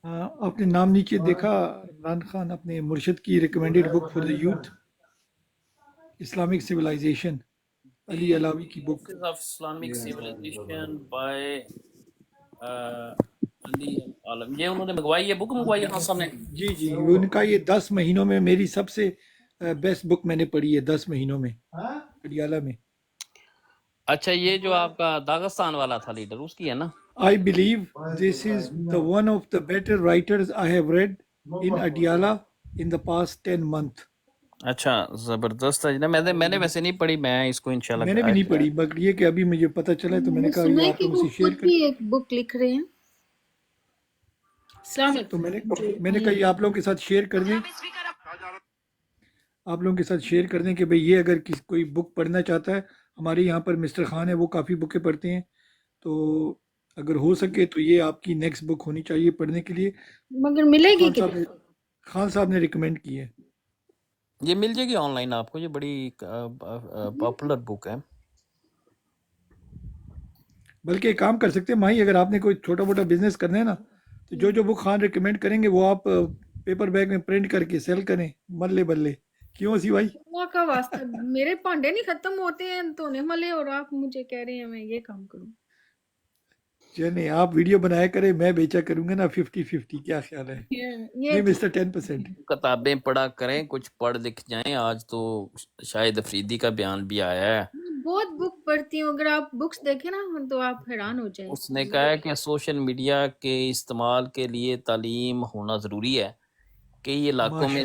ہاں آپ نے نام نیچے دیکھا عمران خان اپنے مرشد کی recommended book for the youth Islamic civilization Ali دی علاوی کی book. Bases of Islamic civilization by Ali Alam, یہ انہوں نے منگوائی ہے، بک منگوائی ہے خان صاحب نے؟ جی جی ان کا یہ 10 مہینوں میں میری سب سے بیسٹ بک میں نے پڑھی ہے 10 مہینوں میں اڈیالہ میں. اچھا یہ جو آپ کا داغستان والا تھا لیڈر، اس کی ہے نا؟ I believe this is the one of the better writers I have read in Adiala in the past 10 months. اچھا زبردست ہے. میں نے ویسے نہیں پڑھی، میں اس کو انشاءاللہ میں نے بھی نہیں پڑھی مگر یہ کہ ابھی مجھے پتہ چلا ہے تو میں نے کہا یہ آپ لوگوں سے شیئر خود بھی ایک بک لکھ رہے ہیں. السلام علیکم. تو میں نے کہا یہ آپ لوگوں کے ساتھ شیئر کر دیں، آپ لوگوں کے ساتھ شیئر کر دیں کہ بھئی یہ اگر کوئی بک پڑھنا چاہتا ہے. ہمارے یہاں پر مسٹر خان ہے، وہ کافی بکیں پڑھتے ہیں، تو اگر ہو سکے تو یہ آپ کی نیکسٹ بک ہونی چاہیے پڑھنے کے لیے. مگر ملے گی خان صاحب نے ریکمینڈ کی ہے. یہ مل جائے گی آن لائن آپ کو، یہ بڑی پاپولر بک ہے. بلکہ ایک کام کر سکتے ہیں ماہی، اگر آپ نے کوئی چھوٹا موٹا بزنس کرنا ہے نا تو جو بک خان ریکمینڈ کریں گے وہ آپ پیپر بیگ میں پرنٹ کر کے سیل کریں ملے بلے. کیوں اسی بھائی؟ اللہ کا واسطہ میرے پانڈے نہیں ختم ہوتے ہیں تو نہیں ملے، اور آپ مجھے کہہ رہے ہیں میں یہ کام کروں. نہیں آپ ویڈیو بنایا کریں، میں بیچا کروں گا نا 50-50. کیا خیال ہے؟ نہیں مسٹر 10%. کتابیں پڑھا کریں، کچھ پڑھ لکھ جائیں. آج تو شاید افریدی کا بیان بھی آیا ہے. بہت بک پڑھتی ہوں، اگر آپ بکس دیکھیں نا تو آپ حیران ہو جائیں. اس نے کہا ہے کہ سوشل میڈیا کے استعمال کے لیے تعلیم ہونا ضروری ہے. کئی علاقوں میں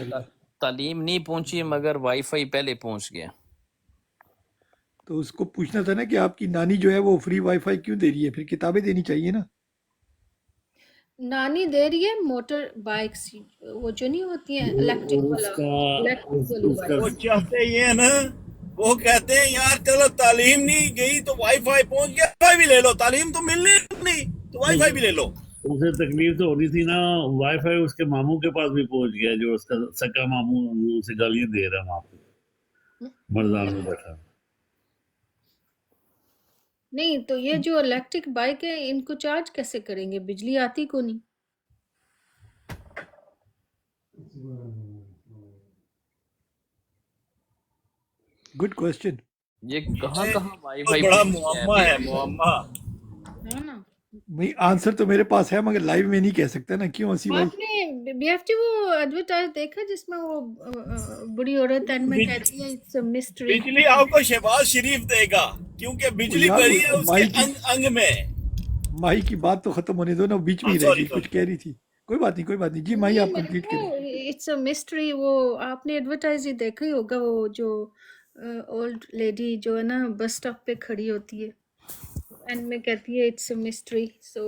تعلیم نہیں پہنچی مگر وائی فائی پہلے پہنچ گیا. تو اس کو پوچھنا تھا نا کہ آپ کی نانی جو ہے وہ فری وائی فائی کیوں دے رہی ہے؟ پھر کتابیں دینی چاہیے نا. نانی دے رہی ہے موٹر بائکس، وہ جو نہیں ہوتی ہیں الیکٹرک والا. وہ چاہتے یہ ہے نا، وہ کہتے ہیں یار چلو تعلیم نہیں گئی تو وائی فائی پہنچ گیا، وائی فائی بھی لے لو. تعلیم تو ملنی نہیں تو وائی فائی بھی لے لو. اسے تکلیف تو ہونی تھی نا، وائی فائی اس کے ماموں کے پاس بھی پہنچ گیا، جو اس کا سکا ماموں اسے گالیاں دے رہا وہاں پہ مرزان میں بیٹھا. نہیں تو یہ جو الیکٹرک بائک ہے ان کو چارج کیسے کریں گے؟ بجلی آتی کو نہیں. Good question. یہ کہاں وائی فائی بڑا معمہ ہے، معمہ ہے نا. نہیں آنسر تو میرے پاس ہے مگر لائیو میں نہیں کہہ سکتا نا. کیوں اسی بھائی؟ آپ نے بی ایف ٹی وہ ایڈورٹائز دیکھا جس میں وہ بڑی عورت اینڈ میں کہتی ہے اٹس اے مسٹری. بجلی آپ کو شہباز شریف دے گا کیونکہ بجلی بڑی ہے اس کے انگ میں. ماہی کی بات تو ختم ہونے دو نا، بیچ میں ہی رہ گئی، کچھ کہہ رہی تھی. کوئی بات نہیں جی ماہی آپ کمپلیٹ کریں. It's a mystery. وہ آپ نے ایڈورٹائز ہی دیکھا ہی ہوگا، وہ جو اولڈ لیڈی جو ہے نا بس اسٹاپ پہ کھڑی ہوتی ہے اینڈ میں کہتی ہے اٹس اے مسٹری. سو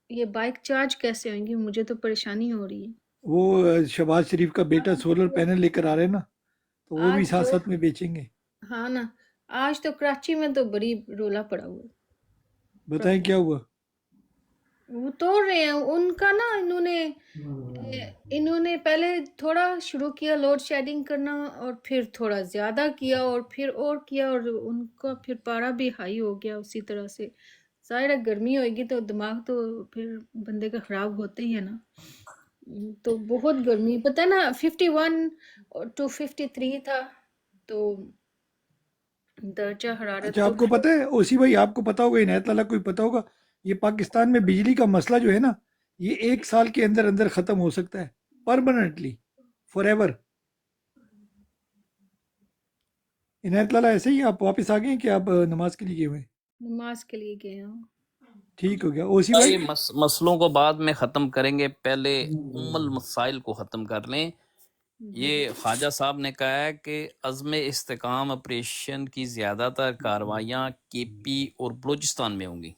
یہ بائک چارج کیسے ہوئیں گی؟ مجھے تو پریشانی ہو رہی ہے. وہ شہباز شریف کا بیٹا سولر پینل لے کر آ رہے ہیں نا، تو وہ بھی ساتھ ساتھ میں بیچیں گے. ہاں نا، آج تو کراچی میں تو بڑی رولا پڑا ہوا. بتائیں کیا ہوا؟ وہ توڑ رہے ہیں ان کا نا. انہوں نے پہلے تھوڑا شروع کیا لوڈ شیڈنگ کرنا، اور پھر تھوڑا زیادہ کیا، اور پھر اور کیا، اور ان کا پھر پارا بھی ہائی ہو گیا اسی طرح سے. ظاہر ہے گرمی ہوئے گی تو دماغ تو پھر بندے کا خراب ہوتے ہی ہے نا. تو بہت گرمی، پتہ ہے نا 51 to 53 تھا تو درجہ حرارت. اچھا آپ کو پتہ ہے اسی بھائی، آپ کو پتا ہوگا، عنایت اللہ کوئی پتا ہوگا، یہ پاکستان میں بجلی کا مسئلہ جو ہے نا یہ 1 سال کے اندر اندر ختم ہو سکتا ہے پرماننٹلی، فار ایور. عنایت اللہ ایسے ہی آپ واپس آ گئے ہیں کہ آپ نماز کے لیے گئے ہوئے؟ نماز کے لیے گئے ہوں. ٹھیک ہو گیا. اسی بھائی مسئلوں کو بعد میں ختم کریں گے، پہلے المسائل کو ختم کر لیں. یہ خواجہ صاحب نے کہا ہے کہ عزم استحکام آپریشن کی زیادہ تر کارروائیاں کے پی اور بلوچستان میں ہوں گی.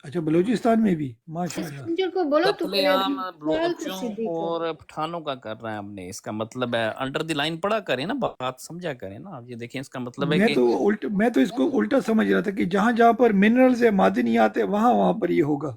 اچھا بلوچستان میں بھی، ماشاء اللہ. قتل عام بلوچوں اور پٹھانوں کا کر رہے ہیں ہم نے. اس کا مطلب ہے انڈر دی لائن پڑھا کریں نا، بات سمجھا کریں نا. آپ یہ دیکھیں اس کا مطلب ہے کہ میں تو اس کو الٹا سمجھ رہا تھا کہ جہاں جہاں پر منرلز ہے، معدنیات ہے، وہاں پر یہ ہوگا.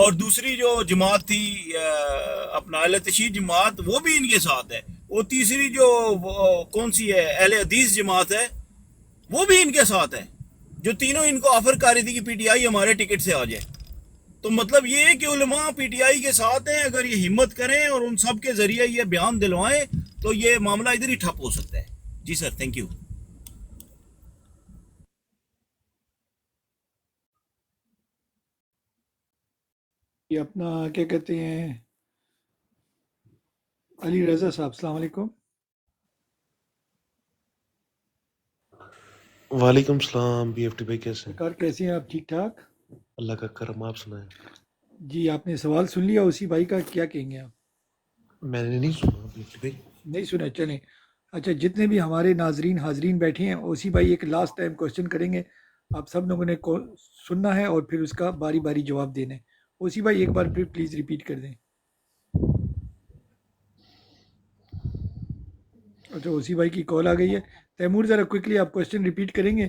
اور دوسری جو جماعت تھی اپنا اہل تشیع جماعت وہ بھی ان کے ساتھ ہے. اور تیسری جو کون سی ہے اہل حدیث جماعت ہے وہ بھی ان کے ساتھ ہے. جو تینوں ان کو آفر کر رہی تھی کہ پی ٹی آئی ہمارے ٹکٹ سے آ جائے. تو مطلب یہ ہے کہ علماء پی ٹی آئی کے ساتھ ہیں. اگر یہ ہمت کریں اور ان سب کے ذریعے یہ بیان دلوائیں تو یہ معاملہ ادھر ہی ٹھپ ہو سکتا ہے. جی سر, تھینک یو. یہ اپنا کیا کہتے ہیں علی رضا صاحب, السلام علیکم. وعلیکم السلام بی ایف ٹی بھائی, کیسے ہیں؟ سرکار کیسے ہیں آپ؟ ٹھیک ٹھاک. اللہ کا کرم, آپ سنائیں. جی آپ نے سوال سن لیا اسی بھائی کا, کیا کہیں گے آپ؟ میں نے نہیں سنا بی ایف ٹی بھائی. نہیں سنا, چلیں. اچھا, جتنے بھی ہمارے ناظرین حاضرین بیٹھے ہیں اسی بھائی ایک لاسٹ ٹائم کوشچن کریں گے. آپ سب لوگوں نے سننا ہے اور پھر اس کا باری باری جواب دینا ہے. اسی بھائی ایک بار پھر پلیز ریپیٹ کر دیں. اچھا, اسی بھائی کی کال آ گئی ہے. تیمور ذرا کوئکلی آپ کوشچن ریپیٹ کریں گے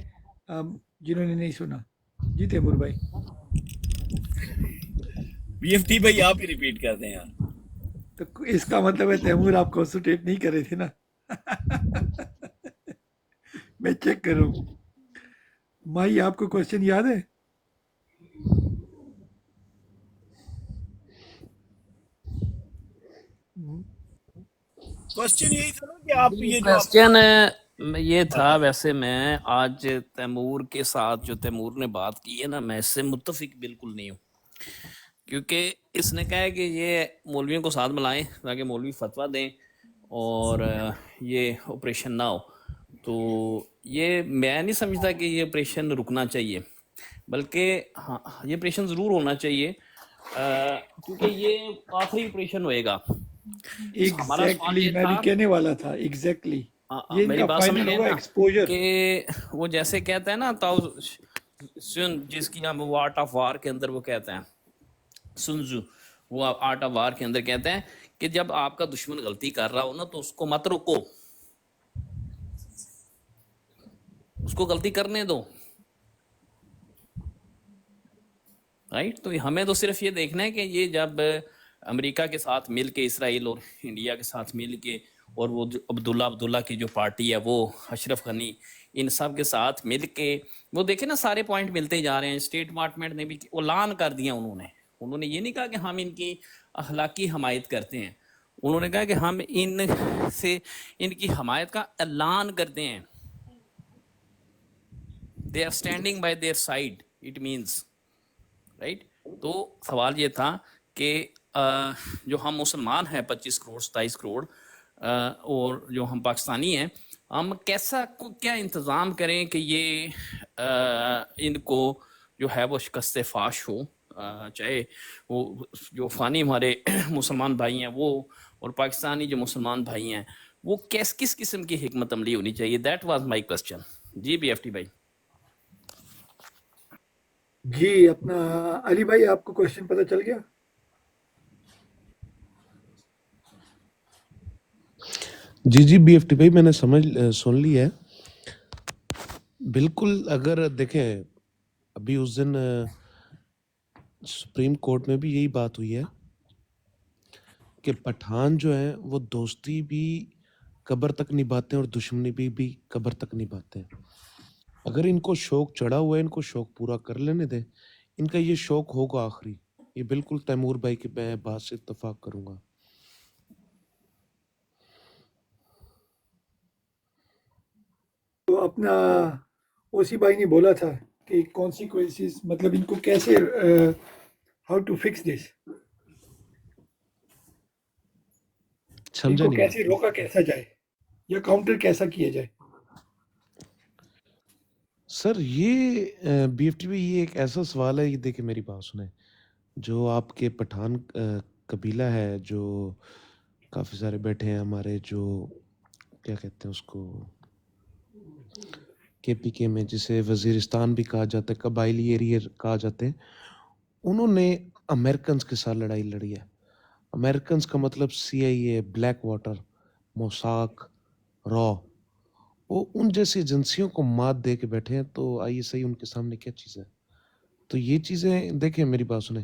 جنہوں نے نہیں سنا. جی تیمور بھائی. بی ایف ٹی بھائی آپ ہی ریپیٹ کر دیں یار. تو اس کا مطلب ہے تیمور آپ کانسنٹریٹ نہیں کر رہے تھے نا. میں چیک کر رہا ہوں. مائی آپ کو کوشچن یاد ہے؟ کوشچن یہی تھا نا کہ آپ جی یہ جو آپ کوشچن یہ تھا, ویسے میں آج تیمور کے ساتھ جو تیمور نے بات کی ہے نا, میں اس سے متفق بالکل نہیں ہوں. کیونکہ اس نے کہا ہے کہ یہ مولویوں کو ساتھ ملائیں تاکہ مولوی فتویٰ دیں اور یہ آپریشن نہ ہو. تو یہ میں نہیں سمجھتا کہ یہ آپریشن رکنا چاہیے, بلکہ ہاں یہ آپریشن ضرور ہونا چاہیے کیونکہ یہ آخری آپریشن ہوئے گا. ہمارا سوال ایگزیکٹلی یہ میں بھی تھا, کہنے والا تھا. ایگزیکٹلی یہ ان میری کا بات سمجھ فائنل رہے ہیں ہوگا نا, ایکسپوجر. کہ وہ جیسے کہتے ہیں نا سن, جس کی ہم وہ آرٹ آف وار کے اندر وہ کہتے ہیں سنزو, وہ آرٹ آف وار کے اندر کہتے ہیں کہ جب آپ کا دشمن غلطی کر رہا ہو نا تو اس کو مت روکو, اس کو غلطی کرنے دو. رائٹ. تو ہمیں تو صرف یہ دیکھنا ہے کہ یہ جب امریکہ کے ساتھ مل کے, اسرائیل اور انڈیا کے ساتھ مل کے, اور وہ عبداللہ کی جو پارٹی ہے وہ اشرف غنی, ان سب کے ساتھ مل کے وہ دیکھیں نا سارے پوائنٹ ملتے جا رہے ہیں. اسٹیٹ ڈپارٹمنٹ نے بھی اعلان کر دیا, انہوں نے یہ نہیں کہا کہ ہم ان کی اخلاقی حمایت کرتے ہیں, انہوں نے کہا کہ ہم ان کی حمایت کا اعلان کرتے ہیں. they are standing by their side, it means right. تو سوال یہ تھا کہ جو ہم مسلمان ہیں 25 کروڑ 27 کروڑ اور جو ہم پاکستانی ہیں, ہم کیا انتظام کریں کہ یہ ان کو جو ہے وہ شکست فاش ہو, چاہے وہ جو افغانی ہمارے مسلمان بھائی ہیں وہ, اور پاکستانی جو مسلمان بھائی ہیں وہ کس قسم کی حکمت عملی ہونی چاہیے. That was my question. G B F T بھائی. جی اپنا علی بھائی, آپ کو کوشچن پتہ چل گیا؟ جی بی ایف ٹی بھائی, میں نے سن لی ہے بالکل. اگر دیکھیں ابھی اس دن سپریم کورٹ میں بھی یہی بات ہوئی ہے کہ پٹھان جو ہیں وہ دوستی بھی قبر تک نبھاتے ہیں اور دشمنی بھی قبر تک نبھاتے ہیں. اگر ان کو شوق چڑھا ہوا ہے, ان کو شوق پورا کر لینے دیں. ان کا یہ شوق ہوگا آخری. یہ بالکل تیمور بھائی کی میں بات سے اتفاق کروں گا. تو اپنا اوسی بھائی نے بولا تھا کہ کانسیکوینسز, مطلب ان کو کیسے ہاؤ ٹو فکس دس, ان سمجھا کو نہیں کیسے آپ. روکا کیسا جائے یا کاؤنٹر کیسا کیا جائے. سر یہ بی ایف ٹی بی یہ ایک ایسا سوال ہے, یہ دیکھیں میری بات سنیں, جو آپ کے پٹھان قبیلہ ہے جو کافی سارے بیٹھے ہیں ہمارے, جو کیا کہتے ہیں اس کو کے پی کے میں, جسے وزیرستان بھی کہا جاتا ہے, قبائلی ایریا کہا جاتے ہیں, انہوں نے امریکنز کے ساتھ لڑائی لڑی ہے. امریکنز کا مطلب سی آئی اے, بلیک واٹر, موساک, را, وہ ان جیسی ایجنسیوں کو مات دے کے بیٹھے ہیں. تو آئیے صحیح ان کے سامنے کیا چیز ہے. تو یہ چیزیں دیکھیں میری بات سنیں,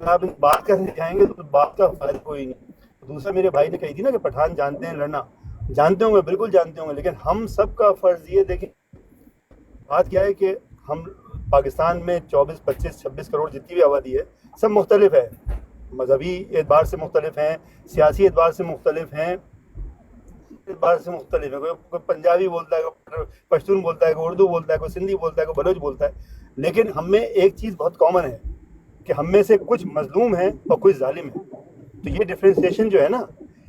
اگر آپ بات کرنے جائیں گے تو بات کا فائدہ کوئی نہیں. دوسرا میرے بھائی نے کہی تھی نا کہ پٹھان جانتے ہیں لڑنا, جانتے ہوں گے, بالکل جانتے ہوں گے, لیکن ہم سب کا فرض یہ دیکھیں بات کیا ہے کہ ہم پاکستان میں 24, 25, 26 کروڑ جتنی بھی آبادی ہے سب مختلف ہے, مذہبی اعتبار سے مختلف ہیں, سیاسی اعتبار سے مختلف ہیں, اعتبار سے مختلف ہے. کوئی پنجابی بولتا ہے, کوئی پشتون بولتا ہے, کوئی اردو بولتا ہے, کوئی سندھی بولتا ہے, کوئی بلوچ بولتا ہے, لیکن ہم میں ایک چیز بہت کامن ہے کہ ہم میں سے کچھ مظلوم ہیں اور کچھ ظالم ہیں. تو یہ ڈفرینسیشن جو ہے نا,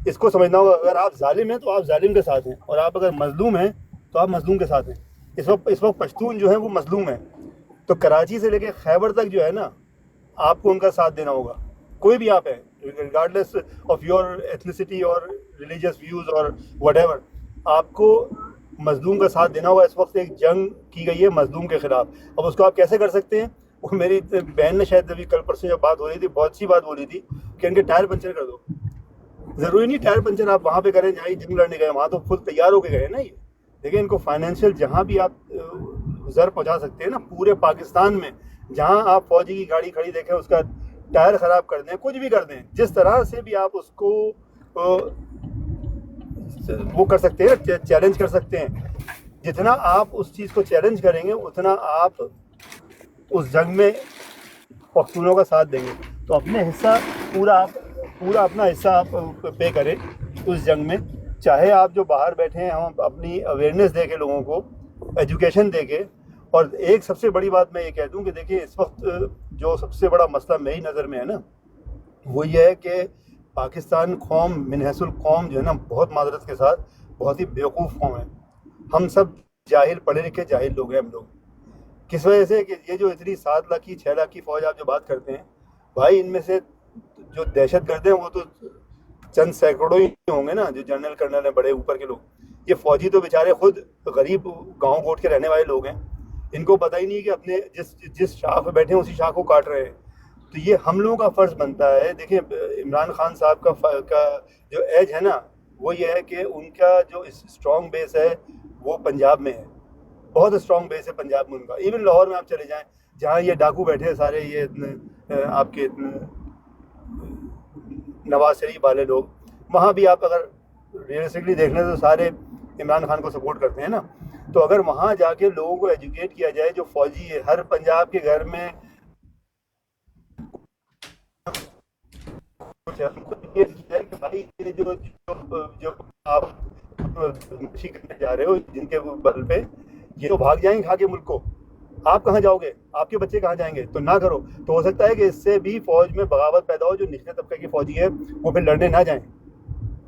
اس کو سمجھنا ہوگا. اگر آپ ظالم ہیں تو آپ ظالم کے ساتھ ہیں, اور آپ اگر مظلوم ہیں تو آپ مظلوم کے ساتھ ہیں. اس وقت پشتون جو ہے وہ مظلوم ہے, تو کراچی سے لے کے خیبر تک جو ہے نا, آپ کو ان کا ساتھ دینا ہوگا, کوئی بھی آپ ہیں, ریگارڈلیس آف یور ایتھنیسٹی اور ریلیجیس ویوز اور وٹ ایور, آپ کو مظلوم کا ساتھ دینا ہوگا. اس وقت ایک جنگ کی گئی ہے مظلوم کے خلاف. اب اس کو آپ کیسے کر سکتے ہیں؟ وہ میری بہن نے شاید ابھی کل پرسوں جب بات ہو رہی تھی, بہت اچھی بات بولی تھی کہ ان کے ٹائر پنچر کر دو. ضروری نہیں ٹائر پنچر آپ وہاں پہ کریں جہاں جنگ لڑنے گئے, وہاں تو خود تیار ہو کے گئے نا. یہ دیکھیں, ان کو فائنینشیل جہاں بھی آپ زر پہنچا سکتے ہیں نا پورے پاکستان میں, جہاں آپ فوجی کی گاڑی کھڑی دیکھیں اس کا ٹائر خراب کر دیں, کچھ بھی کر دیں, جس طرح سے بھی آپ اس کو وہ کر سکتے ہیں, چیلنج کر سکتے ہیں. جتنا آپ اس چیز کو چیلنج کریں گے اتنا آپ اس جنگ میں پختونوں کا ساتھ دیں گے. تو اپنے حصہ پورا اپنا حصہ آپ پے کریں اس جنگ میں. چاہے آپ جو باہر بیٹھے ہیں, ہم اپنی اویئرنیس دے کے لوگوں کو ایجوکیشن دے کے. اور ایک سب سے بڑی بات میں یہ کہہ دوں کہ دیکھیں, اس وقت جو سب سے بڑا مسئلہ میری نظر میں ہے نا, وہ یہ ہے کہ پاکستان قوم من حیث القوم جو ہے نا, بہت معذرت کے ساتھ بہت ہی بیوقوف قوم ہے. ہم سب جاہل, پڑھے لکھے جاہل لوگ ہیں ہم لوگ. کس وجہ سے کہ یہ جو اتنی 7 لاکھ کی 6 لاکھ کی فوج آپ جو بات کرتے ہیں بھائی, ان میں سے جو دہشت گرد ہیں وہ تو چند سینکڑوں ہی ہوں گے نا, جو جنرل کرنل ہیں بڑے اوپر کے لوگ. یہ فوجی تو بیچارے خود غریب گاؤں کوٹ کے رہنے والے لوگ ہیں, ان کو پتہ ہی نہیں کہ اپنے جس شاخ پہ بیٹھے ہیں اسی شاخ کو کاٹ رہے ہیں. تو یہ ہم لوگوں کا فرض بنتا ہے. دیکھیں, عمران خان صاحب کا جو ایج ہے نا, وہ یہ ہے کہ ان کا جو اسٹرانگ بیس ہے وہ پنجاب میں ہے, بہت اسٹرانگ بیس ہے پنجاب میں ان کا. ایون لاہور میں آپ چلے جائیں جہاں یہ ڈاکو بیٹھے ہیں سارے, یہ آپ کے نواز شریف والے لوگ, وہاں بھی آپ اگر ریئلسٹکلی دیکھ لیں تو سارے عمران خان کو سپورٹ کرتے ہیں نا. تو اگر وہاں جا کے لوگوں کو ایجوکیٹ کیا جائے, جو فوجی ہے ہر پنجاب کے گھر میں یہ ہے کہ بھائی جو آپ کرنے جا رہے ہو جن کے بل پہ, یہ تو بھاگ جائیں گے کھا کے ملک کو, آپ کہاں جاؤ گے, آپ کے بچے کہاں جائیں گے؟ تو نہ کرو. تو ہو سکتا ہے کہ اس سے بھی فوج میں بغاوت پیدا ہو, جو نچلے طبقے کے فوجی ہیں وہ پھر لڑنے نہ جائیں.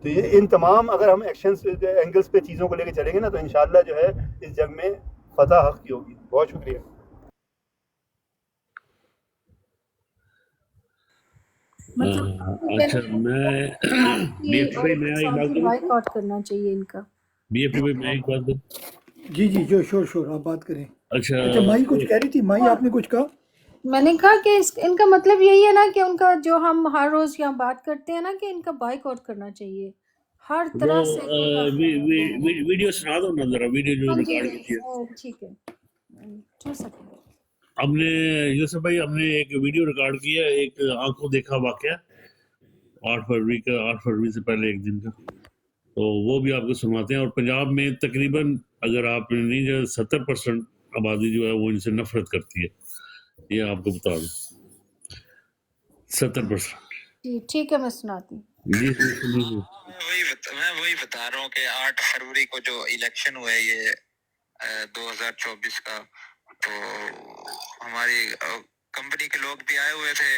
تو یہ ان تمام اگر ہم ایکشنز اینگلز پہ چیزوں کو لے کے چلیں گے نا, تو انشاءاللہ جو ہے اس جنگ میں فتح حق کی ہوگی. بہت شکریہ. اچھا, میں بی ایف ٹی بھائی میں ایک بات کروں, بائک آؤٹ کرنا چاہیے ان کا. بی ایف ٹی بھائی میں ایک بات کروں. جی جی, جو شور آپ بات کریں. اچھا, اچھا, مائی کچھ کہہ رہی تھی, مائی آپ نے کچھ کہا. میں نے کہا کہ ان کا مطلب یہی ہے نا کہ ان کا جو ہم ہر روز یہاں بات کرتے ہیں نا, کہ ان کا بائک آؤٹ کرنا چاہیے ہر وہ طرح سے. ویڈیو سنا دو نا ذرا, ویڈیو جو جی ریکارڈ کی ہے. ٹھیک ہے, 2 سیکنڈ. ہم نے یوسف بھائی ہم نے ایک ویڈیو ریکارڈ کیا, ایک آنکھوں دیکھا واقعہ 8 فروری کا, 8 فروری سے پہلے ایک دن کا, تو وہ بھی آپ کو سناتے ہیں. اور پنجاب میں تقریباً اگر آپ نہیں جو 70% آبادی جو ہے وہ ان سے نفرت کرتی ہے, یہ آپ کو بتا دوں 70%. جی ٹھیک ہے, میں سناتی ہوں. جی میں وہی بتا رہا ہوں کہ 8 فروری کو جو الیکشن ہوا ہے یہ 2024 کا, تو ہماری کمپنی کے لوگ بھی آئے ہوئے تھے.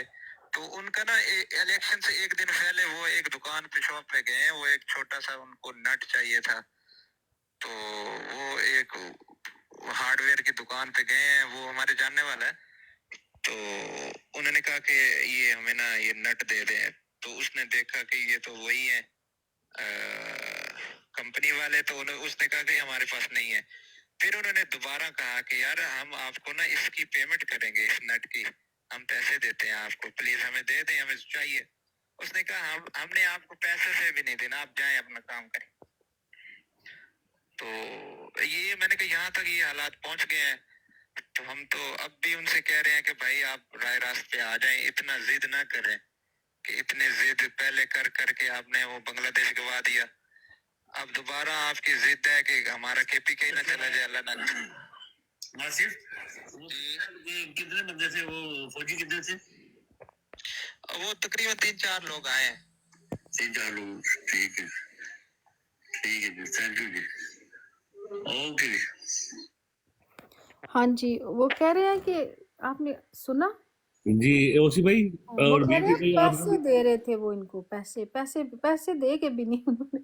تو ان کا نا الیکشن سے ایک دن پہلے وہ ایک دکان پہ شاپ پہ گئے ہیں, وہ ایک چھوٹا سا ان کو نٹ چاہیے تھا, تو وہ ایک ہارڈ ویئر کی دکان پہ گئے ہیں, وہ ہمارے جاننے والا ہے. تو انہوں نے کہا کہ یہ ہمیں نا یہ نٹ دے دیں. تو اس نے دیکھا کہ یہ تو وہی ہے کمپنی والے, تو اس نے کہا کہ ہمارے پاس نہیں ہے. پھر انہوں نے دوبارہ کہا کہ یار ہم آپ کو نا اس کی پیمنٹ کریں گے, اس نٹ کی ہم پیسے دیتے ہیں آپ کو, پلیز ہمیں دے دیں, ہمیں چاہیے. اس نے کہا ہم نے آپ کو پیسے سے بھی نہیں دینا, آپ جائیں اپنا کام کریں. تو یہ میں نے کہا یہاں تک یہ حالات پہنچ گئے ہیں. تو ہم تو اب بھی ان سے کہہ رہے ہیں کہ بھائی آپ رائے راست پہ آ جائیں, اتنا ضد نہ کریں کہ اتنے ضد پہلے کر کے آپ نے وہ بنگلہ دیش گوا دیا, اب دوبارہ آپ کی ضد ہے کہ ہمارا کے پی کے نہ چلا جائے, اللہ نہ کرے. ناصر کتنے بندے تھے وہ فوجی کتنے تھے؟ وہ تقریباً 3-4 لوگ آئے ہیں. 3-4 لوگ. ٹھیک ہے جی, تھینک یو جی, اوکے جی. ہاں جی وہ کہہ رہے ہیں کہ آپ نے سنا, جی اوسی بھائی وہ اور کہہ رہے بیٹی ہیں بھائی آپ پیسے دے رہے تھے وہ ان کو, پیسے دے کے بھی نہیں انہوں نے.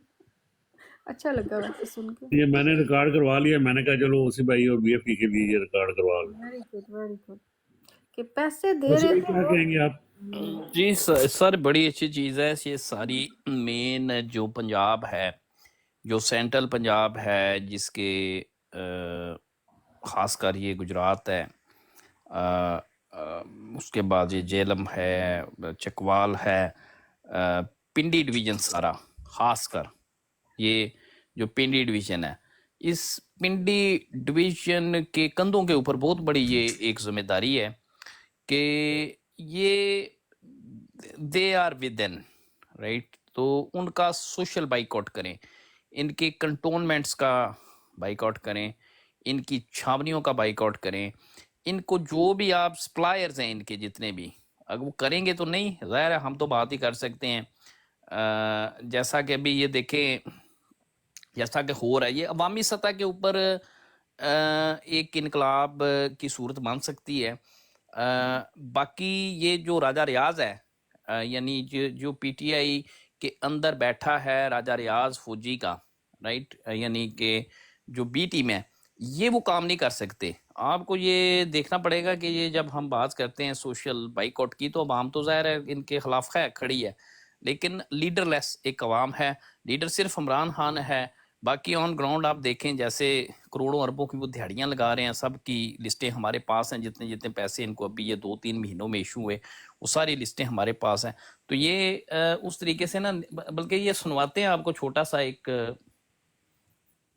اچھا لگا ویسے سن کے. یہ میں نے ریکارڈ کروا لیا, میں نے کہا چلو اوسی بھائی اور بی ایف پی کے لیے یہ ریکارڈ کروا لیں. ویری گڈ ویری گڈ, کہ پیسے دے اوسی رہے بھائی تھے کیا وہ. کہیں گے آپ؟ جی سر بڑی اچھی چیز ہے یہ ساری. مین جو پنجاب ہے, جو سینٹرل پنجاب ہے, جس کے خاص کر یہ گجرات ہے, اس کے بعد یہ جیلم ہے, چکوال ہے, پنڈی ڈویژن سارا, خاص کر یہ جو پنڈی ڈویژن ہے, اس پنڈی ڈویژن کے کندھوں کے اوپر بہت بڑی یہ ایک ذمہ داری ہے کہ یہ they are within right. تو ان کا سوشل بائک آؤٹ کریں, ان کے کنٹونمنٹس کا بائک آؤٹ کریں, ان کی چھاونیوں کا بائک آؤٹ کریں, ان کو جو بھی آپ سپلائرز ہیں ان کے جتنے بھی, اگر وہ کریں گے تو نہیں, ظاہر ہے ہم تو بات ہی کر سکتے ہیں. جیسا کہ ابھی یہ دیکھیں, جیسا کہ ہو رہا ہے یہ عوامی سطح کے اوپر ایک انقلاب کی صورت بن سکتی ہے. باقی یہ جو راجہ ریاض ہے, یعنی جو پی ٹی آئی کے اندر بیٹھا ہے راجہ ریاض فوجی کا, رائٹ, یعنی کہ جو بی ٹیم ہے, یہ وہ کام نہیں کر سکتے. آپ کو یہ دیکھنا پڑے گا کہ یہ جب ہم بات کرتے ہیں سوشل بائک آؤٹ کی, تو عوام تو ظاہر ہے ان کے خلاف ہے, کھڑی ہے, لیکن لیڈر لیس ایک عوام ہے. لیڈر صرف عمران خان ہے, باقی آن گراؤنڈ آپ دیکھیں جیسے کروڑوں اربوں کی وہ دہاڑیاں لگا رہے ہیں, سب کی لسٹیں ہمارے پاس ہیں, جتنے پیسے ان کو ابھی یہ 2-3 مہینوں میں ایشو ہوئے, وہ ساری لسٹیں ہمارے پاس ہیں. تو یہ اس طریقے سے نا, بلکہ یہ سنواتے ہیں آپ کو چھوٹا سا ایک,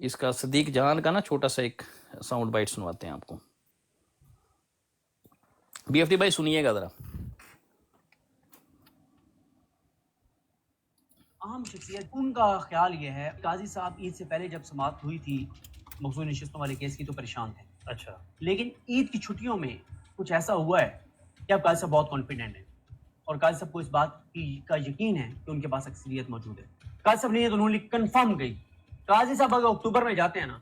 اس کا صدیق جان کا نا چھوٹا سا ایک ساؤنڈ بائٹ سنواتے ہیں آپ کو. بی ایف ٹی بھائی سنیے گا ذرا. اہم شخصیت ان کا خیال یہ ہے, قاضی صاحب عید سے پہلے جب سماعت ہوئی تھی مقصود نشستوں والے کیس کی تو پریشان تھے. اچھا, لیکن عید کی چھٹیوں میں کچھ ایسا ہوا ہے کہ اب قاضی صاحب بہت کانفیڈنٹ ہیں, اور قاضی صاحب کو اس بات کا یقین ہے کہ ان کے پاس اکثریت موجود ہے. قاضی صاحب نے یہ تو انہوں نے کنفرم گئی. قاضی صاحب اگر اکتوبر میں جاتے ہیں نا,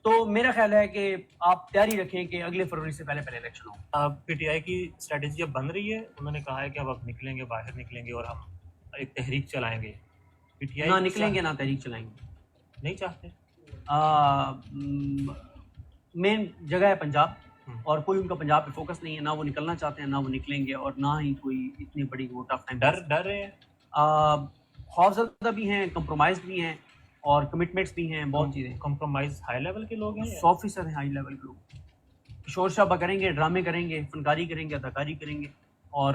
تو میرا خیال ہے کہ آپ تیاری رکھیں کہ اگلے فروری سے پہلے الیکشن ہو. پی ٹی آئی کی اسٹریٹجی اب بن رہی ہے, انہوں نے کہا ہے کہ اب نکلیں گے, باہر نکلیں گے اور ہم ایک تحریک چلائیں گے. پی ٹی آئی نہ نکلیں گے نہ تحریک چلائیں گے, نہیں چاہتے. مین جگہ ہے پنجاب, اور کوئی ان کا پنجاب پہ فوکس نہیں ہے, نہ وہ نکلنا چاہتے ہیں, نہ وہ نکلیں گے, اور نہ ہی کوئی اتنی بڑی وہ ٹف ٹائم. ڈر رہے ہیں, خوف زدہ بھی ہیں, کمپرومائز بھی ہیں, اور کمٹمنٹس بھی ہیں, بہت چیزیں. کمپرومائز ہائی لیول کے لوگ ہیں, 100% ہیں ہائی لیول کے لوگ. شور شرابہ کریں گے, ڈرامے کریں گے, فنکاری کریں گے, اداکاری کریں گے, اور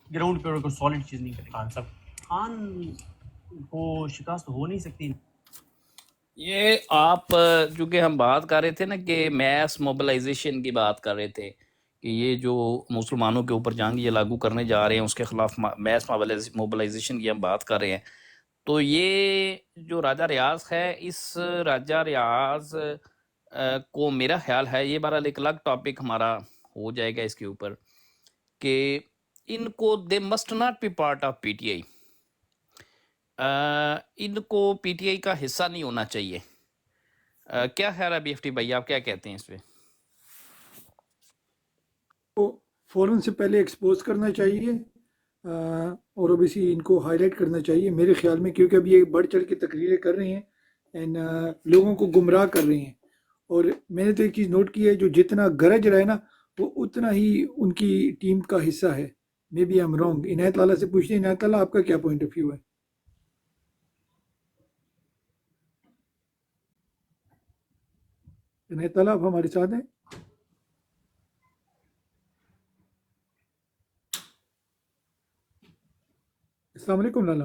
گراؤنڈ پہ کوئی سالڈ چیز نہیں کریں گے. خان صاحب, خان کو شکست ہو نہیں سکتی. یہ آپ چونکہ ہم بات کر رہے تھے نا کہ میس موبلائزیشن کی بات کر رہے تھے کہ یہ جو مسلمانوں کے اوپر جنگ یہ لاگو کرنے جا رہے ہیں, اس کے خلاف میس موبلائزیشن کی ہم بات کر رہے ہیں. تو یہ جو راجہ ریاض ہے, اس راجہ ریاض کو میرا خیال ہے, یہ بہرحال ایک الگ ٹاپک ہمارا ہو جائے گا اس کے اوپر, کہ ان کو they must not be part of P T I, ان کو پی ٹی آئی کا حصہ نہیں ہونا چاہیے. کیا خیال ہے بی ایف ٹی بھائی, آپ کیا کہتے ہیں اس پہ؟ کو فوراً سے پہلے ایکسپوز کرنا چاہیے, اور اوبیسلی ان کو ہائی لائٹ کرنا چاہیے میرے خیال میں, کیونکہ اب یہ بڑھ چڑھ کے تقریریں کر رہے ہیں اینڈ لوگوں کو گمراہ کر رہے ہیں. اور میں نے تو ایک چیز نوٹ کی ہے, جو جتنا گرج رہا ہے نا, وہ اتنا ہی ان کی ٹیم کا حصہ ہے. Maybe I'm wrong. Inayatullah سے پوچھتے ہیں, عنایت اللہ آپ کا کیا پوائنٹ آف ویو ہے؟ عنایت اللہ آپ ہمارے ساتھ ہیں؟ السلام علیکم لالا.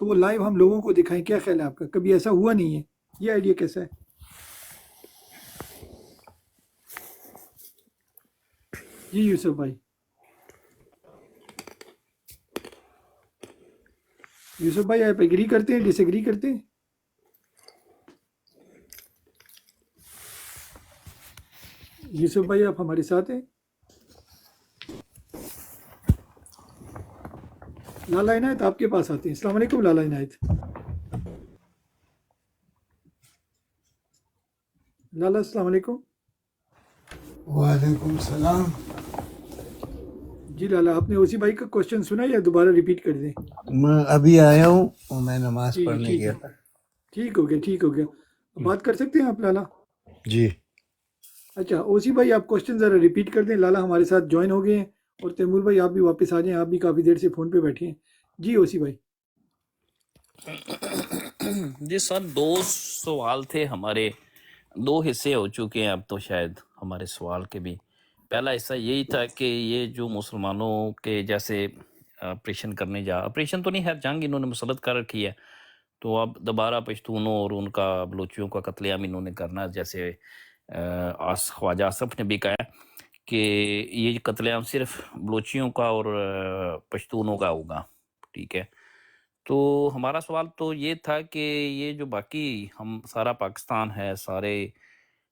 تو وہ لائیو ہم لوگوں کو دکھائیں. کیا خیال ہے آپ کا؟ کبھی ایسا ہوا نہیں ہے. یہ آئیڈیا کیسا ہے؟ جی یوسف بھائی. یوسف بھائی آپ ایگری کرتے ہیں ڈس ایگری کرتے ہیں؟ یوسف بھائی آپ ہمارے ساتھ ہیں؟ لالا عنایت آپ کے پاس آتے ہیں. السلام علیکم لالا عنایت. لالا السلام علیکم. وعلیکم السلام. جی لالا آپ نے اوسی بھائی کا کوشچن سنا یا دوبارہ ریپیٹ کر دیں؟ میں ابھی آیا ہوں اور میں نماز جی پڑھنے ٹھیک گیا ہے. تھا. ٹھیک ہو گیا ٹھیک ہو گیا. بات کر سکتے ہیں آپ لالا؟ جی اچھا اوسی بھائی آپ کوشچن ذرا ریپیٹ کر دیں. لالا ہمارے ساتھ جوائن ہو گئے ہیں اور تیمور بھائی آپ بھی واپس آ جائیں. آپ بھی کافی دیر سے فون پہ بیٹھے ہیں. جی اوسی بھائی. جی سر 2 سوال تھے ہمارے، 2 حصے ہو چکے ہیں اب تو شاید ہمارے سوال کے بھی. پہلا حصہ یہی تھا کہ یہ جو مسلمانوں کے جیسے آپریشن کرنے آپریشن تو نہیں ہے، جنگ انہوں نے مسلط کر رکھی ہے، تو اب دوبارہ پشتونوں اور ان کا بلوچیوں کا قتل عام انہوں نے کرنا، جیسے خواجہ آصف نے بھی کہا ہے کہ یہ قتل عام صرف بلوچیوں کا اور پشتونوں کا ہوگا. ٹھیک ہے، تو ہمارا سوال تو یہ تھا کہ یہ جو باقی ہم سارا پاکستان ہے، سارے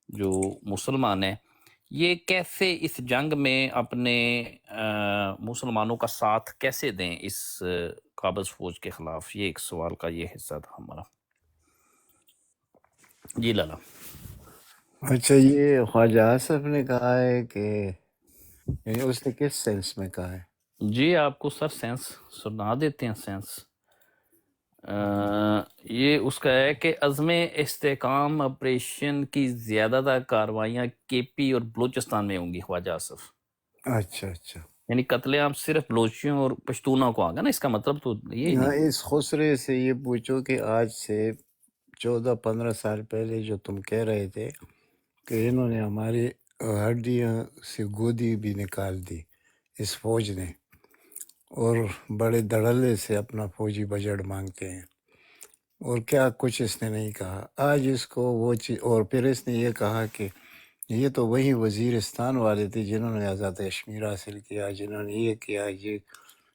جو مسلمان ہیں، یہ کیسے اس جنگ میں اپنے مسلمانوں کا ساتھ کیسے دیں اس قابض فوج کے خلاف؟ یہ ایک سوال کا یہ حصہ تھا ہمارا. جی لالا. اچھا، یہ خواجہ آصف نے کہا ہے کہ یعنی اس نے کس سینس میں کہا ہے؟ جی آپ کو سر سینس سنا دیتے ہیں. سینس یہ اس کا ہے کہ عزم استحکام آپریشن کی زیادہ تر کارروائیاں کے پی اور بلوچستان میں ہوں گی. خواجہ آصف اچھا اچھا. یعنی قتل عام صرف بلوچیوں اور پشتونوں کو آگا نا، اس کا مطلب تو یہی ہاں، نہیں. اس خسرے سے یہ پوچھو کہ آج سے 14-15 سال پہلے جو تم کہہ رہے تھے کہ انہوں نے ہماری ہڈیاں سے گودی بھی نکال دی اس فوج نے، اور بڑے دھڑلے سے اپنا فوجی بجٹ مانگتے ہیں، اور کیا کچھ اس نے نہیں کہا. آج اس کو وہ چیز، اور پھر اس نے یہ کہا کہ یہ تو وہی وزیرستان والے تھے جنہوں نے آزاد کشمیر حاصل کیا، جنہوں نے یہ کیا، یہ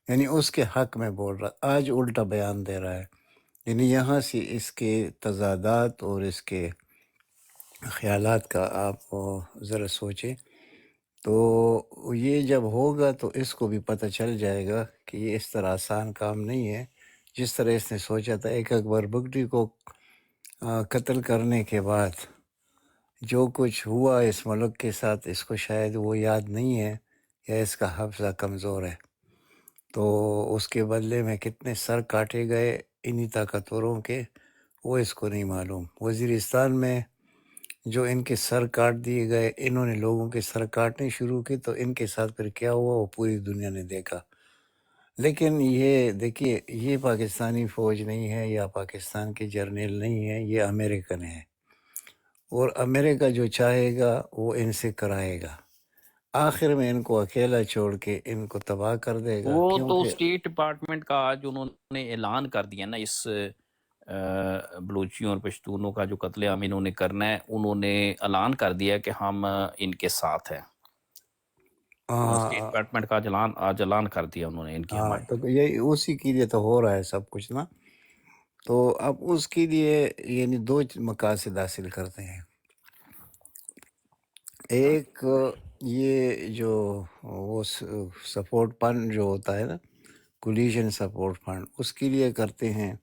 یعنی اس کے حق میں بول رہا. آج الٹا بیان دے رہا ہے. یعنی یہاں سے اس کے تضادات اور اس کے خیالات کا آپ ذرا سوچیں. تو یہ جب ہوگا تو اس کو بھی پتہ چل جائے گا کہ یہ اس طرح آسان کام نہیں ہے جس طرح اس نے سوچا تھا. ایک اکبر بگٹی کو قتل کرنے کے بعد جو کچھ ہوا اس ملک کے ساتھ، اس کو شاید وہ یاد نہیں ہے یا اس کا حافظہ کمزور ہے. تو اس کے بدلے میں کتنے سر کاٹے گئے انہی طاقتوروں کے، وہ اس کو نہیں معلوم. وزیرستان میں جو ان کے سر کاٹ دیے گئے، انہوں نے لوگوں کے سر کاٹنے شروع کی، تو ان کے ساتھ پھر کیا ہوا وہ پوری دنیا نے دیکھا. لیکن یہ دیکھیے، یہ پاکستانی فوج نہیں ہے یا پاکستان کے جرنیل نہیں ہے، یہ امریکن ہے، اور امریکہ جو چاہے گا وہ ان سے کرائے گا. آخر میں ان کو اکیلا چھوڑ کے ان کو تباہ کر دے گا. وہ تو کیونکہ اسٹیٹ ڈپارٹمنٹ کا آج انہوں نے اعلان کر دیا نا، اس بلوچیوں اور پشتونوں کا جو قتل عام انہوں نے کرنا ہے، انہوں نے اعلان کر دیا کہ ہم ان کے ساتھ ہیں. اسٹیٹ ڈپارٹمنٹ کا آج اعلان کر دیا انہوں نے ان کی ہاں، حمایت. تو یہ اسی کے لیے تو ہو رہا ہے سب کچھ نا. تو اب اس کے لیے یعنی 2 مقاصد حاصل کرتے ہیں. ایک یہ جو وہ سپورٹ فنڈ جو ہوتا ہے نا، کولیشن سپورٹ فنڈ، اس کے لیے کرتے ہیں،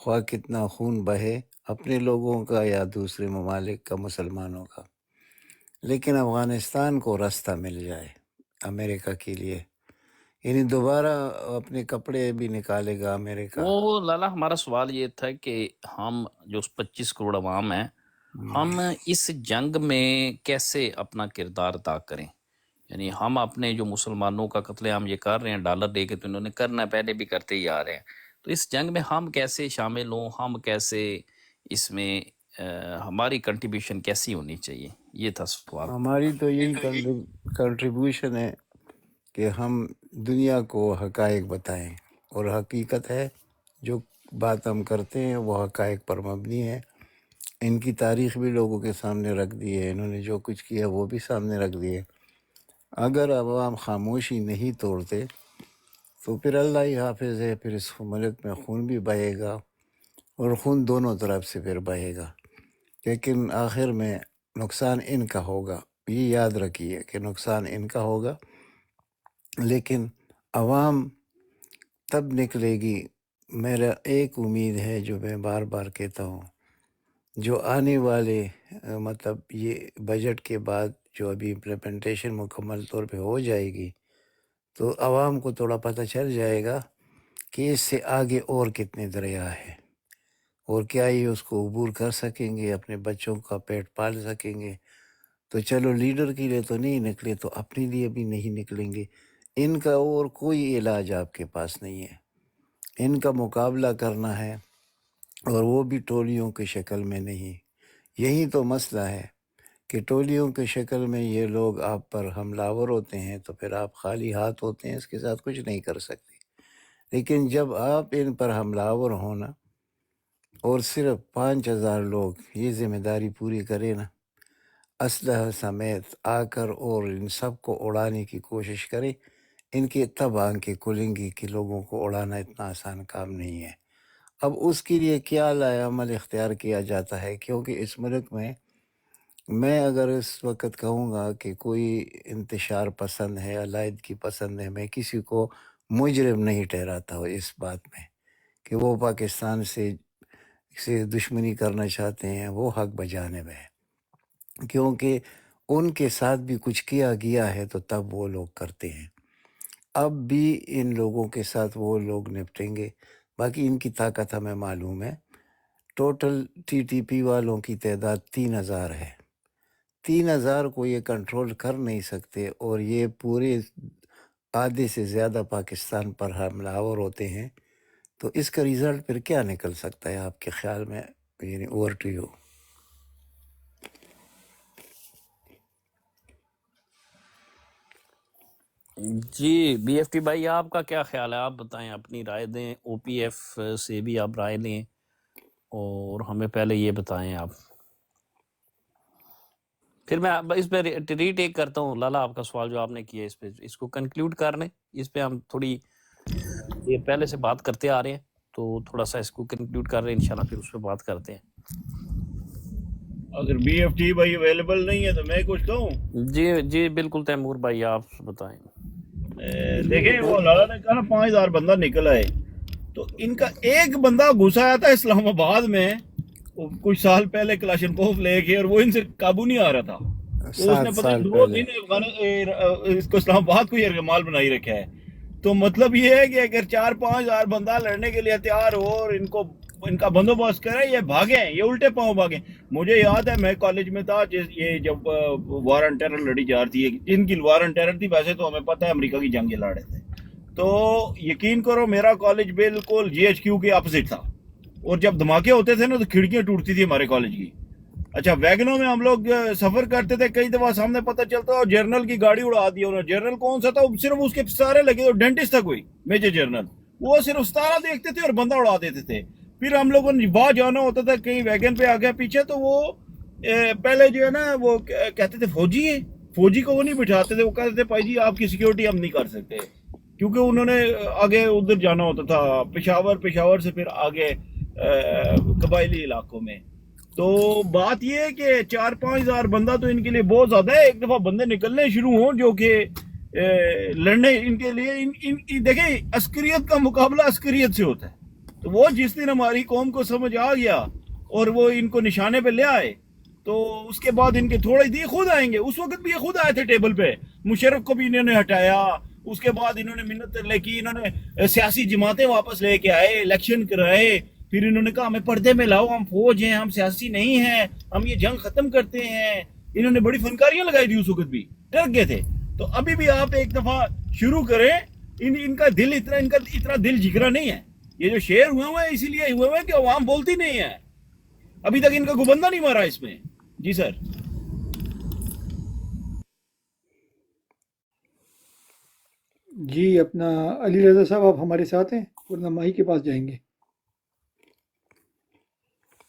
خواہ کتنا خون بہے اپنے لوگوں کا یا دوسرے ممالک کا، مسلمانوں کا. لیکن افغانستان کو راستہ مل جائے امریکہ کے لیے، یعنی دوبارہ اپنے کپڑے بھی نکالے گا امریکہ. وہ لالا ہمارا سوال یہ تھا کہ ہم جو 25 کروڑ عوام ہیں، ہم اس جنگ میں کیسے اپنا کردار ادا کریں؟ یعنی ہم اپنے جو مسلمانوں کا قتل عام یہ کر رہے ہیں ڈالر دے کے، تو انہوں نے کرنا ہے، پہلے بھی کرتے ہی آ رہے ہیں. تو اس جنگ میں ہم کیسے شامل ہوں، ہم کیسے اس میں ہماری کنٹریبیوشن کیسی ہونی چاہیے؟ یہ تھا سوال. ہماری تو یہی کنٹریبیوشن ہے کہ ہم دنیا کو حقائق بتائیں، اور حقیقت ہے جو بات ہم کرتے ہیں وہ حقائق پر مبنی ہے. ان کی تاریخ بھی لوگوں کے سامنے رکھ دی ہے، انہوں نے جو کچھ کیا وہ بھی سامنے رکھ دیے. اگر عوام خاموشی نہیں توڑتے تو پھر اللہ ہی حافظ ہے، پھر اس ملک میں خون بھی بہے گا اور خون دونوں طرف سے پھر بہے گا، لیکن آخر میں نقصان ان کا ہوگا. یہ یاد رکھیے کہ نقصان ان کا ہوگا، لیکن عوام تب نکلے گی. میرا ایک امید ہے جو میں بار بار کہتا ہوں، جو آنے والے مطلب یہ بجٹ کے بعد جو ابھی امپلیمنٹیشن مکمل طور پہ ہو جائے گی تو عوام کو تھوڑا پتہ چل جائے گا کہ اس سے آگے اور کتنے دریا ہیں اور کیا یہ اس کو عبور کر سکیں گے، اپنے بچوں کا پیٹ پال سکیں گے. تو چلو لیڈر کے لیے تو نہیں نکلے تو اپنے لیے بھی نہیں نکلیں گے. ان کا اور کوئی علاج آپ کے پاس نہیں ہے. ان کا مقابلہ کرنا ہے اور وہ بھی ٹولیوں کی شکل میں نہیں. یہی تو مسئلہ ہے کہ ٹولیوں کی شکل میں یہ لوگ آپ پر حملہ آور ہوتے ہیں تو پھر آپ خالی ہاتھ ہوتے ہیں، اس کے ساتھ کچھ نہیں کر سکتے. لیکن جب آپ ان پر حملہ آور ہونا اور صرف 5000 لوگ یہ ذمہ داری پوری کرے نا، اسلحہ سمیت آ کر اور ان سب کو اڑانے کی کوشش کرے، ان کی تب آنکھیں کھلیں گی کہ لوگوں کو اڑانا اتنا آسان کام نہیں ہے. اب اس کے لیے کیا لائے عمل اختیار کیا جاتا ہے، کیونکہ اس ملک میں اگر اس وقت کہوں گا کہ کوئی انتشار پسند ہے، علیحدگی پسند ہے، میں کسی کو مجرم نہیں ٹھہراتا ہوں اس بات میں کہ وہ پاکستان سے دشمنی کرنا چاہتے ہیں، وہ حق بجانب ہے، کیونکہ ان کے ساتھ بھی کچھ کیا گیا ہے تو تب وہ لوگ کرتے ہیں. اب بھی ان لوگوں کے ساتھ وہ لوگ نپٹیں گے. باقی ان کی طاقت ہمیں معلوم ہے. ٹوٹل ٹی ٹی پی والوں کی تعداد 3000 ہے. 3000 کو یہ کنٹرول کر نہیں سکتے اور یہ پورے آدھے سے زیادہ پاکستان پر حملہ آور ہوتے ہیں، تو اس کا ریزلٹ پھر کیا نکل سکتا ہے آپ کے خیال میں؟ یعنی over to you. G B F T بھائی، آپ کا کیا خیال ہے؟ آپ بتائیں، اپنی رائے دیں. او پی ایف سے بھی آپ رائے لیں اور ہمیں پہلے یہ بتائیں آپ، پھر میں اس پہ ری ٹیک کرتا ہوں. لالا، آپ کا سوال جو آپ نے کیا اس پہ، اس کو کنکلوڈ کر لیں. اس پہ ہم تھوڑی یہ پہلے سے بات کرتے آ رہے ہیں تو تھوڑا سا اس کو کنکلوڈ کر رہے ہیں، انشاءاللہ پھر اس پہ بات کرتے ہیں. اگر بی ایف ٹی بھائی اویلیبل نہیں ہے تو میں کچھ کہوں؟ جی بالکل تیمور بھائی آپ بتائیں. دیکھیں، وہ لالا نے کہا نا 5000 بندہ نکل آئے، تو ان کا ایک بندہ گھسا آیا تھا اسلام آباد میں کچھ سال پہلے کلاشنکوف لے کے، اور وہ ان سے قابو نہیں آ رہا تھا. تو اس نے 7 پتہ سال 2 پہلے دن اس کو اسلام آباد کو یہ مال بنائی رکھا ہے. تو مطلب یہ ہے کہ اگر 4-5 ہزار بندہ لڑنے کے لیے تیار ہو اور ان کا بندوبست کرے، یہ بھاگیں، یہ الٹے پاؤں بھاگیں. مجھے یاد ہے میں کالج میں تھا یہ جب وار آن ٹیرر لڑی جا رہی تھی، جن کی وار آن ٹیرر تھی، ویسے تو ہمیں پتہ ہے امریکہ کی جنگ یہ لڑ رہے تھے. تو یقین کرو میرا کالج بالکل جی ایچ کیو کے اپوزٹ تھا، اور جب دھماکے ہوتے تھے نا تو کھڑکیاں ٹوٹتی تھی ہمارے کالج کی. اچھا، ویگنوں میں ہم لوگ سفر کرتے تھے، کئی دفعہ سامنے پتہ چلتا اور جنرل کی گاڑی اڑا دی انہوں نے. جنرل کون سا تھا؟ صرف اس کے ستارے لگے، اور ڈینٹسٹ تھا کوئی میجر جنرل، وہ صرف ستارہ دیکھتے تھے اور بندہ اڑا دیتے تھے. پھر ہم لوگوں نے باہر جانا ہوتا تھا کہیں ویگن پہ آگے پیچھے، تو وہ پہلے جو ہے نا وہ کہتے تھے فوجی ہے، فوجی کو وہ نہیں بٹھاتے تھے، وہ کہتے تھے بھائی جی آپ کی سیکیورٹی ہم نہیں کر سکتے، کیونکہ انہوں نے آگے ادھر جانا ہوتا تھا پشاور سے پھر آگے قبائلی علاقوں میں. تو بات یہ ہے کہ 4-5 ہزار بندہ تو ان کے لیے بہت زیادہ ہے. ایک دفعہ بندے نکلنے شروع ہوں جو کہ لڑنے ان کے لیے، دیکھیں عسکریت کا مقابلہ عسکریت سے ہوتا ہے. تو وہ جس دن ہماری قوم کو سمجھ آ گیا اور وہ ان کو نشانے پہ لے آئے، تو اس کے بعد ان کے تھوڑے دی خود آئیں گے. اس وقت بھی یہ خود آئے تھے ٹیبل پہ، مشرف کو بھی انہوں نے ہٹایا. اس کے بعد انہوں نے منت لے کی، انہوں نے سیاسی جماعتیں واپس لے کے آئے، الیکشن کرائے. پھر انہوں نے کہا ہمیں پردے میں لاؤ، ہم فوج ہیں، ہم سیاسی نہیں ہیں، ہم یہ جنگ ختم کرتے ہیں. انہوں نے بڑی فنکاریاں لگائی تھی، اس وقت بھی ڈر گئے تھے. تو ابھی بھی آپ ایک دفعہ شروع کریں. ان کا دل اتنا دل جگرا نہیں ہے. یہ جو شیر ہوئے ہیں اسی لیے ہوئے ہیں کہ عوام بولتی نہیں ہے. ابھی تک ان کا کوئی بندہ نہیں مارا اس میں. جی سر. جی اپنا علی رضا صاحب، آپ ہمارے ساتھ ہیں، ورنہ ماہی کے پاس جائیں گے.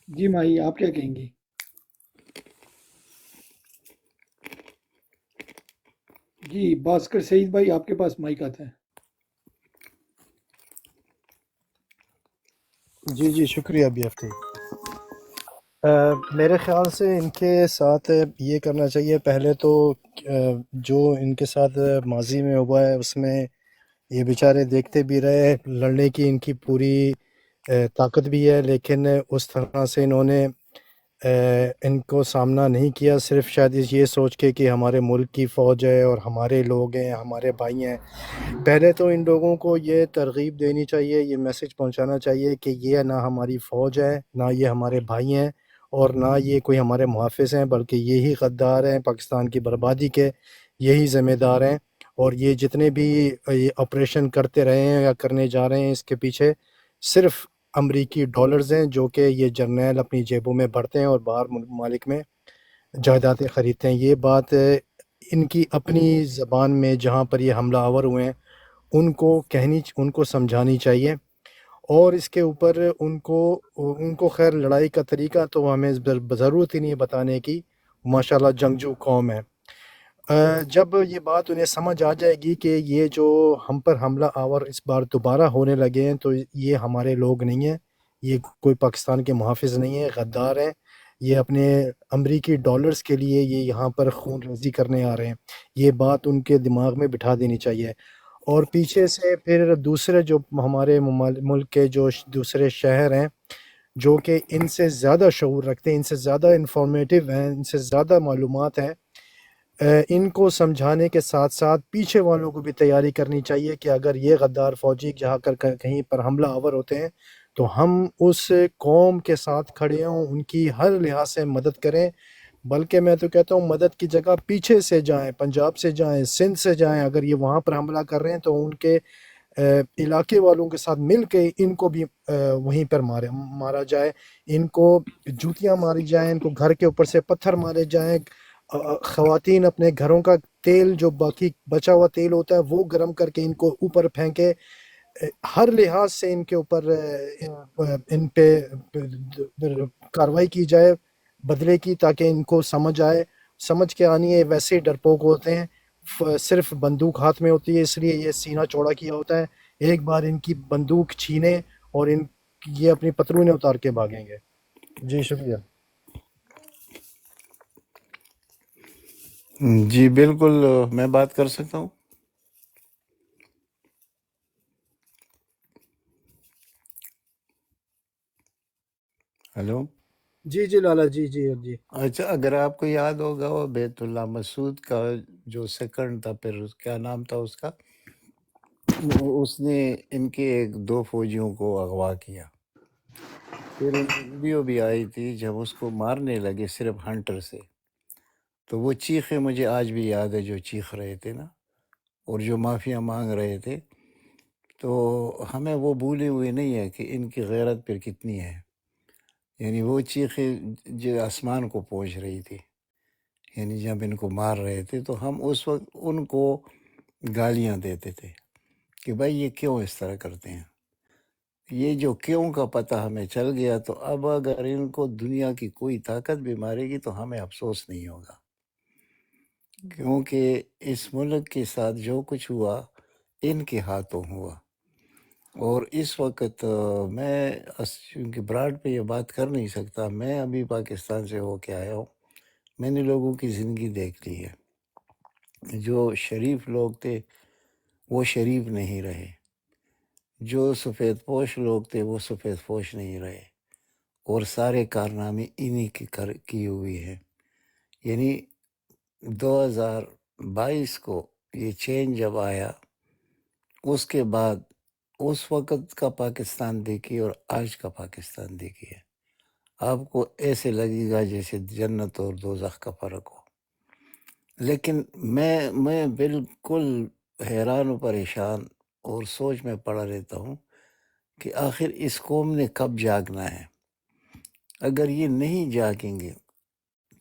جی ماہی آپ کیا کہیں گی؟ جی بھاسکر سعید بھائی آپ کے پاس مائک آتا ہے. جی جی شکریہ بی ایف ٹی. میرے خیال سے ان کے ساتھ یہ کرنا چاہیے پہلے تو جو ان کے ساتھ ماضی میں ہوا ہے اس میں یہ بیچارے دیکھتے بھی رہے، لڑنے کی ان کی پوری طاقت بھی ہے، لیکن اس طرح سے انہوں نے ان کو سامنا نہیں کیا، صرف شاید یہ سوچ کے کہ ہمارے ملک کی فوج ہے اور ہمارے لوگ ہیں، ہمارے بھائی ہیں. پہلے تو ان لوگوں کو یہ ترغیب دینی چاہیے، یہ میسج پہنچانا چاہیے کہ یہ نہ ہماری فوج ہے، نہ یہ ہمارے بھائی ہیں، اور نہ یہ کوئی ہمارے محافظ ہیں، بلکہ یہی غدار ہیں پاکستان کی بربادی کے، یہی ذمہ دار ہیں. اور یہ جتنے بھی یہ آپریشن کرتے رہے ہیں یا کرنے جا رہے ہیں، اس کے پیچھے صرف امریکی ڈالرز ہیں جو کہ یہ جرنیل اپنی جیبوں میں بھرتے ہیں اور باہر ممالک میں جائیدادیں خریدتے ہیں. یہ بات ان کی اپنی زبان میں جہاں پر یہ حملہ آور ہوئے ہیں ان کو سمجھانی چاہیے. اور اس کے اوپر ان کو خیر لڑائی کا طریقہ تو ہمیں ضرورت ہی نہیں ہے بتانے کی، ماشاءاللہ جنگجو قوم ہے. جب یہ بات انہیں سمجھ آ جائے گی کہ یہ جو ہم پر حملہ آور اس بار دوبارہ ہونے لگے ہیں تو یہ ہمارے لوگ نہیں ہیں، یہ کوئی پاکستان کے محافظ نہیں ہیں، غدار ہیں، یہ اپنے امریکی ڈالرز کے لیے یہ یہاں پر خون ریزی کرنے آ رہے ہیں. یہ بات ان کے دماغ میں بٹھا دینی چاہیے. اور پیچھے سے پھر دوسرے جو ہمارے ملک کے جو دوسرے شہر ہیں جو کہ ان سے زیادہ شعور رکھتے ہیں، ان سے زیادہ انفارمیٹیو ہیں، ان سے زیادہ معلومات ہیں، ان کو سمجھانے کے ساتھ ساتھ پیچھے والوں کو بھی تیاری کرنی چاہیے کہ اگر یہ غدار فوجی جہاں کہیں پر حملہ آور ہوتے ہیں تو ہم اس قوم کے ساتھ کھڑے ہوں، ان کی ہر لحاظ سے مدد کریں. بلکہ میں تو کہتا ہوں مدد کی جگہ پیچھے سے جائیں، پنجاب سے جائیں، سندھ سے جائیں، اگر یہ وہاں پر حملہ کر رہے ہیں تو ان کے علاقے والوں کے ساتھ مل کے ان کو بھی وہیں پر مارا جائے، ان کو جوتیاں ماری جائیں، ان کو گھر کے اوپر سے پتھر مارے جائیں. خواتین اپنے گھروں کا تیل جو باقی بچا ہوا تیل ہوتا ہے وہ گرم کر کے ان کو اوپر پھینکے. ہر لحاظ سے ان کے اوپر ان پہ کاروائی کی جائے بدلے کی، تاکہ ان کو سمجھ کے آنی ہے. ویسے ہی ڈرپوک ہوتے ہیں، صرف بندوق ہاتھ میں ہوتی ہے اس لیے یہ سینہ چوڑا کیا ہوتا ہے. ایک بار ان کی بندوق چھینے اور یہ اپنی پتلونیں اتار کے بھاگیں گے. جی شکریہ. جی بالکل، میں بات کر سکتا ہوں. ہیلو. جی جی لالا جی جی جی. اچھا، اگر آپ کو یاد ہوگا وہ بیت اللہ مسعود کا جو سیکنڈ تھا، پھر کیا نام تھا اس کا، اس نے ان کے 2 فوجیوں کو اغوا کیا. پھر ان کی ویڈیو بھی آئی تھی جب اس کو مارنے لگے صرف ہنٹر سے، تو وہ چیخیں مجھے آج بھی یاد ہے جو چیخ رہے تھے نا، اور جو معافیاں مانگ رہے تھے. تو ہمیں وہ بھولے ہوئے نہیں ہے کہ ان کی غیرت پھر کتنی ہے. یعنی وہ چیخیں جو آسمان کو پہنچ رہی تھی، یعنی جب ان کو مار رہے تھے تو ہم اس وقت ان کو گالیاں دیتے تھے کہ بھائی یہ کیوں اس طرح کرتے ہیں. یہ جو کیوں کا پتہ ہمیں چل گیا، تو اب اگر ان کو دنیا کی کوئی طاقت بھی مارے گی تو ہمیں افسوس نہیں ہوگا، کیونکہ اس ملک کے ساتھ جو کچھ ہوا ان کے ہاتھوں ہوا. اور اس وقت میں چونکہ براڈ پہ یہ بات کر نہیں سکتا، میں ابھی پاکستان سے ہو کے آیا ہوں، میں نے لوگوں کی زندگی دیکھ لی ہے. جو شریف لوگ تھے وہ شریف نہیں رہے، جو سفید پوش لوگ تھے وہ سفید پوش نہیں رہے، اور سارے کارنامے انہی کی ہوئی ہیں. یعنی 2022 کو یہ چینج جب آیا، اس کے بعد اس وقت کا پاکستان دیکھیے اور آج کا پاکستان دیکھیے، آپ کو ایسے لگے گا جیسے جنت اور دوزخ کا فرق ہو. لیکن میں بالکل حیران و پریشان اور سوچ میں پڑا رہتا ہوں کہ آخر اس قوم نے کب جاگنا ہے. اگر یہ نہیں جاگیں گے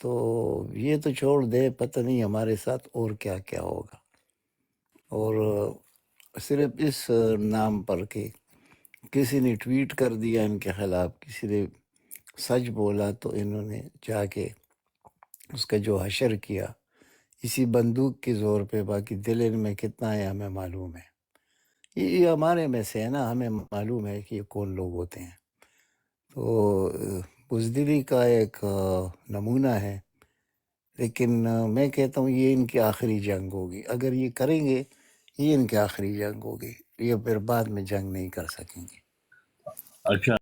تو یہ تو چھوڑ دے، پتہ نہیں ہمارے ساتھ اور کیا کیا ہوگا. اور صرف اس نام پر کہ کسی نے ٹویٹ کر دیا ان کے خلاف، کسی نے سچ بولا تو انہوں نے جا کے اس کا جو حشر کیا اسی بندوق کے زور پہ، باقی دل ان میں کتنا ہے ہمیں معلوم ہے، یہ ہمارے میں سے ہے نا، ہمیں معلوم ہے کہ یہ کون لوگ ہوتے ہیں۔ تو بزدلی کا ایک نمونہ ہے، لیکن میں کہتا ہوں یہ ان کی آخری جنگ ہوگی، اگر یہ کریں گے یہ ان کی آخری جنگ ہوگی، یہ پھر بعد میں جنگ نہیں کر سکیں گے۔ اچھا